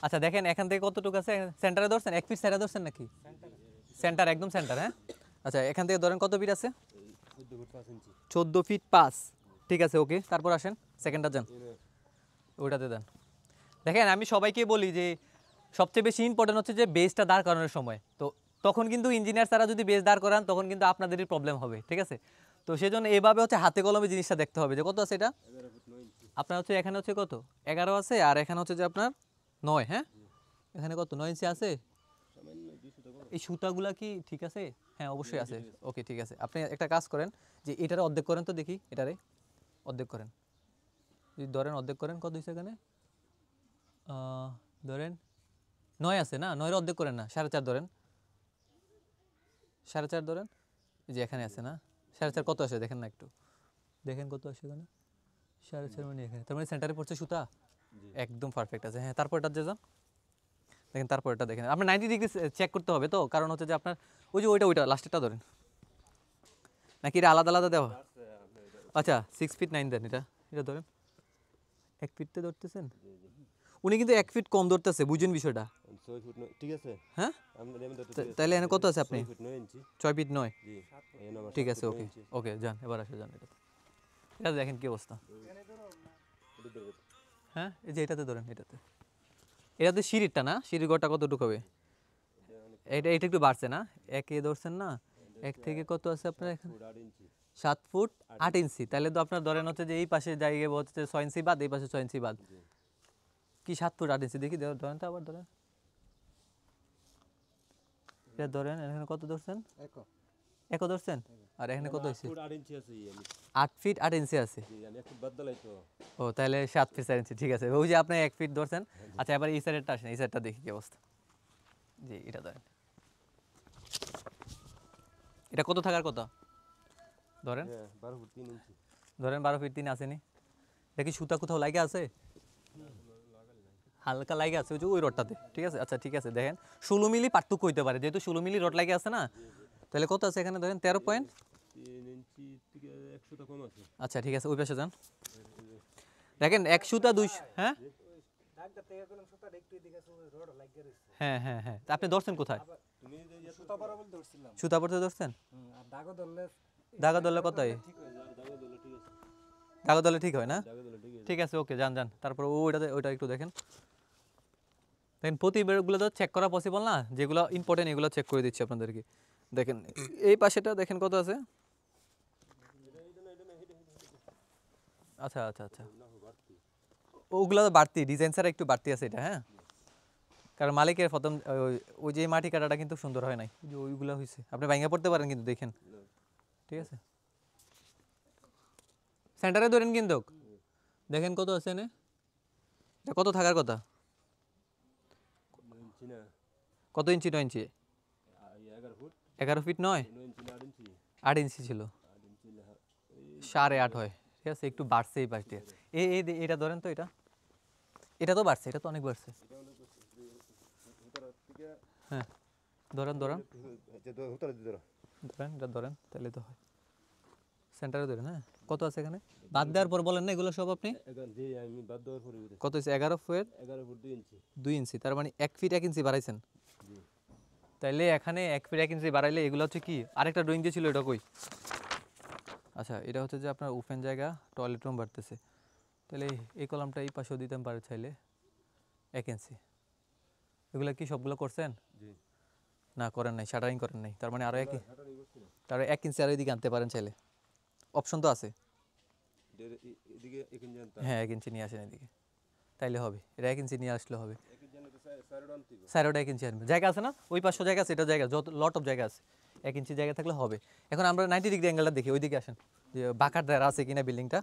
আচ্ছা দেখেন এখান থেকে কতটুকু আছে, সেন্টারে ধরছেন, 1 ফিট সাইডে ধরছেন নাকি? সেন্টার, একদম সেন্টার। হ্যাঁ আচ্ছা, এখান থেকে ধরেন কত ফিট আছে? 14 ফিট 5। ঠিক আছে, ওকে। তারপর আসেন সেকেন্ডটা যান, ওইটাতে দেন। দেখেন আমি সবাইকে বলি যে সবচেয়ে বেশি ইম্পর্টেন্ট হচ্ছে যে বেসটা দাঁড় করানোর সময়। তো তখন কিন্তু ইঞ্জিনিয়ার তারা যদি বেস দাঁড় করান তখন কিন্তু আপনাদেরই প্রবলেম হবে, ঠিক আছে? তো সেজন্য এভাবে হচ্ছে হাতে কলমে জিনিসটা দেখতে হবে যে কত আছে এটা আপনার হচ্ছে, এখানে হচ্ছে কত 11 আছে, আর এখানে হচ্ছে যে আপনার 9। হ্যাঁ, এখানে কত 9 ইঞ্চি আছে। এই সুতাগুলা কি ঠিক আছে? হ্যাঁ অবশ্যই আছে, ওকে ঠিক আছে। আপনি একটা কাজ করেন যে এটারে অর্ধেক করেন তো দেখি, এটারে অর্ধেক করেন, যদি ধরেন অর্ধেক করেন, কত হয়েছে এখানে? ধরেন 9 আছে না, 9 অর্ধেক করেন না, 4.5 ধরেন, 4.5 ধরেন। এই যে এখানে আছে না 4.5, কত আসে দেখেন না একটু, দেখেন কত আসে এখানে 4.5, মানে এখানে তার মানে সেন্টারে পড়ছে সুতা, একদম পারফেক্ট আছে। হ্যাঁ তারপরটা যে যান, দেখেন তারপরটা দেখেন, আপনার 90 ডিগ্রি চেক করতে হবে তো, কারণ হচ্ছে যে আপনার ওই যে ওইটা লাস্টেরটা ধরেন, নাকি এটা আলাদা আলাদা দেওয়া? আচ্ছা 6 ফিট 9 দেন, এটা এটা ধরেন 1 ফিটতে ধরতেছেন, উনি কিন্তু 1 ফিট কম ধরতেছে, বুঝুন বিষয়টা। 6 ফুট 9 ঠিক আছে। হ্যাঁ আমি তাহলে এখানে কত আছে আপনি? 6 ফুট 9 ইঞ্চি। 6 ফিট 9। জি এই নাম্বার ঠিক আছে, ওকে ওকে যান, এবার আসে যান, এটা এটা দেখেন কি অবস্থা। হ্যাঁ এই যে এটাতে ধরেন, এটাতে সিঁড়িরটা না, সিঁড়ির ঘরটা কতটুকু হবে? এটা এটা একটু বাড়ছে না, একে ধরছেন না, এক থেকে কত আছে আপনার এখানে? 7 ফুট 8 ইঞ্চি। তাহলে তো আপনার ধরেন হচ্ছে যে এই পাশে জায়গায় হচ্ছে 6 ইঞ্চি বাদ, এই পাশে 6 ইঞ্চি বাদ, কি 7 ফুট 8 ইঞ্চি দেখি ধরেন তো, আবার ধরেন এটা ধরেন, এখানে কত ধরছেন? এক ধরছেন, আর এখানে কত হয়েছে? 8 ইঞ্চি আছে আমি। 8 ফিট 8 ইঞ্চি আছে। জি আমি 1 ফুট বাদ দিলাই তো। ও তাহলে 7 ফিট 4 ইঞ্চি, ঠিক আছে। ওই যে আপনি 1 ফিট ধরছেন। আচ্ছা এবার এই সাইডেরটা আসেন, এই সাইডটা দেখি কি অবস্থা। জি এটা ধরেন, এটা কত থাকার কথা ধরেন? হ্যাঁ 12 ফুট 3 ইঞ্চি। ধরেন 12 ফিট 3 আসেনি, দেখি সুতা কোথাও লাগে আছে, হালকা লাগে আছে ওই যে ওই রডটাতে, ঠিক আছে। আচ্ছা ঠিক আছে, দেখেন 16 মিলি পার্থক্য হইতে পারে, যেহেতু 16 মিলি রড লাগে আছে না, তাহলে কত আছে এখানে ধরেন 13 পয়েন্ট। 3 ইঞ্চি থেকে 100 টা কম আছে। আচ্ছা ঠিক আছে, ওই পাশে যান, দেখেন 100টা 200। হ্যাঁ হ্যাঁ হ্যাঁ হ্যাঁ, তা আপনি ধরছেন কোথায়? তুমি যে সুতা পড়তে ধরছেন, আর দাগও ধরলে দাগা ধরলে কত হয়? দাগা দিলে ঠিক আছে। দাগা ধরলে ঠিক হয় না? দাগা দিলে ঠিক আছে। ঠিক আছে, ওকে যান যান। তারপর ওইটাতে ওইটা একটু দেখেন, দেখেন প্রতিবারগুলো তো চেক করা পসিবল না, যেগুলো ইম্পর্টেন্ট এগুলো চেক করে দিচ্ছি আপনাদেরকে। দেখেন এই পাশেটা দেখেন কত আছে। আচ্ছা আচ্ছা আচ্ছা, ওগুলো তো বাড়তি, ডিজাইন ছাড়া একটু বাড়তি আছে এটা। হ্যাঁ কারণ মালিকের প্রথম ওই যে মাটি কাটাটা কিন্তু সুন্দর হয় নাই, ওই যে ওইগুলো হয়েছে, আপনি ভাঙা পড়তে পারেন কিন্তু দেখেন, ঠিক আছে। সেন্টারে ধরেন কিন্তু, দেখেন কত আছে এনে, এটা কত থাকার কথা? 9 ইঞ্চি না। কত ইঞ্চি? 9 ইঞ্চি। 11 ফুট 11 ফিট 9, 9 ইঞ্চি না 8 ইঞ্চি। 8 ইঞ্চি ছিল, 8 ইঞ্চি না। 8.5 হয়, ঠিক আছে। একটু বাড়ছে এই পাশটা, এই এই এটা ধরেন তো, এটা এটা তো বাড়ছে, এটা তো অনেক বাড়ছে। হ্যাঁ ধরেন ধরেন আচ্ছা তো উত্তর দিতে দাও। ধরেন, এটা ধরেন তাহলে তো হয়। সেন্টারে ধরেন। হ্যাঁ কত আছে এখানে বাদ দেওয়ার পর বলেন না এগুলো সব আপনি? এখন যে আমি বাদ দেওয়ার পরে কত হয়েছে? 11 ফিট 11 ফুট 2 ইঞ্চি। 2 ইঞ্চি, তার মানে 1 ফিট 1 ইঞ্চি বাড়াইছেন। জি তাইলে এখানে 1 ফিট 1 ইঞ্চি বাড়াইলে এগুলো হচ্ছে কি, আরেকটা ড্রয়িং যে ছিল এটা কই? আচ্ছা এটা হচ্ছে যে আপনার ওপেন জায়গা, টয়লেট রুম বাড়তেছে, তাহলে এই কলামটা এই পাশেও দিতে পারে চাইলে 1 ইঞ্চি। এগুলো কি সবগুলো করছেন? জি না করেন নাই, শাটারিং করেন নাই, তার মানে আরও এক, শাটারিং করছি না। তার 1 ইঞ্চি আর এদিকে আনতে পারেন চাইলে, অপশন তো আছে। এদিকে 1 ইঞ্চি আনতে। হ্যাঁ 1 ইঞ্চি নিয়ে আসেন এদিকে, তাইলে হবে। এটা 1 ইঞ্চি নিয়ে আসলে হবে। 1 ইঞ্চি আনতে সাইড আনতে হবে। সাইডটা 1 ইঞ্চি আনবে, জায়গা আছে না ওই পাশে, জায়গা আছে, এটা জায়গা, যত লট অফ জায়গা আছে, 1 ইঞ্চি জায়গা থাকলে হবে। এখন আমরা 90 ডিগ্রি অ্যাঙ্গেলটা দেখি, ওইদিকে আসেন, যে বাঁকার দ্বারা আছে কিনা বিল্ডিংটা।